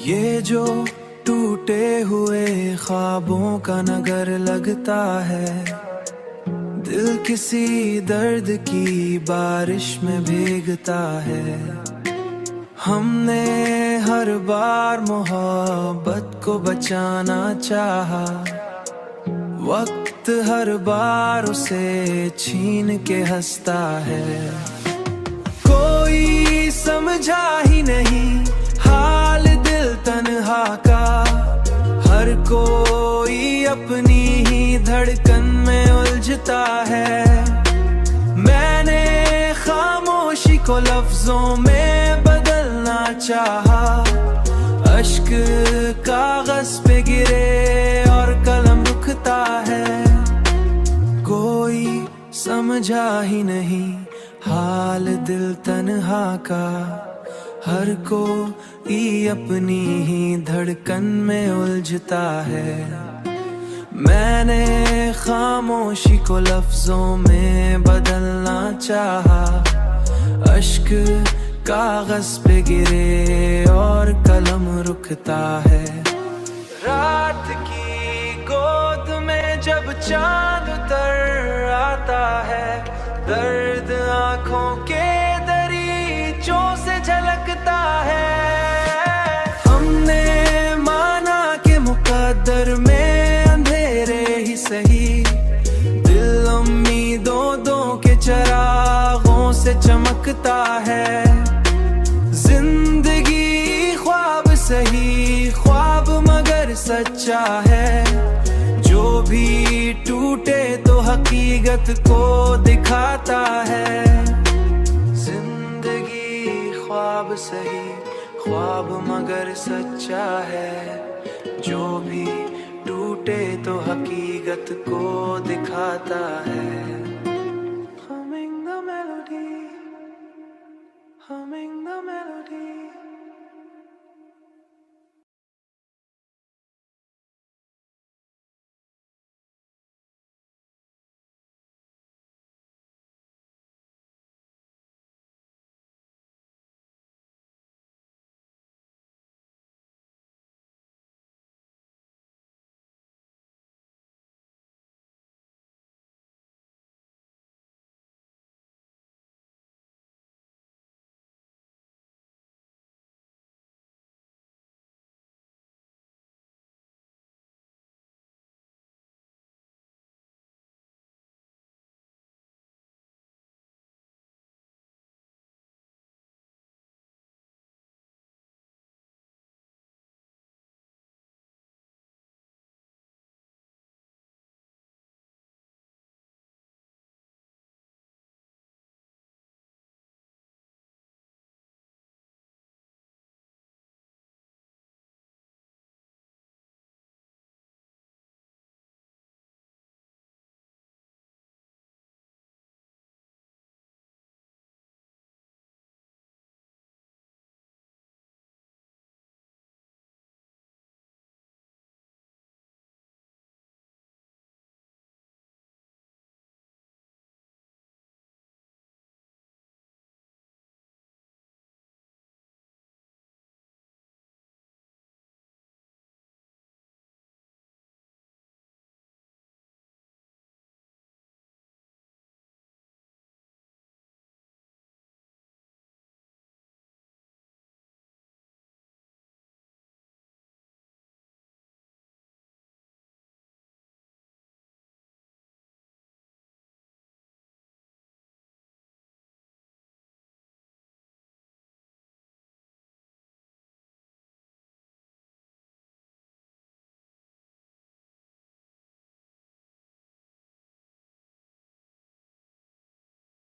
ये जो टूटे हुए ख्वाबों का नगर लगता है, दिल किसी दर्द की बारिश में भीगता है। हमने हर बार मोहब्बत को बचाना चाहा, वक्त हर बार उसे छीन के हंसता है। कोई समझा ही नहीं हाल दिल तन्हा का, हर कोई अपनी ही धड़कन में उलझता है। मैंने खामोशी को लफ्जों में बदलना चाहा, अश्क कागज पे गिरे और कलम रुकता है। कोई समझा ही नहीं हाल दिल तन्हा का, हर कोई अपनी ही धड़कन में उलझता है। मैंने खामोशी को लफ्जों में बदलना चाहा, अश्क कागज पे गिरे और कलम रुकता है। रात की गोद में जब चांद उतर आता है, दर्द आंखों के दरीचों से झलकता है। हमने माना कि मुकद्दर में अंधेरे ही सही, दिल उम्मीदों दो के चरागों से चमकता है। जिंदगी ख्वाब सही ख्वाब मगर सच्चा है, जो भी टूटे तो हकीकत को दिखाता है। जिंदगी ख्वाब सही ख्वाब मगर सच्चा है, जो भी टूटे तो हकीकत को दिखाता है।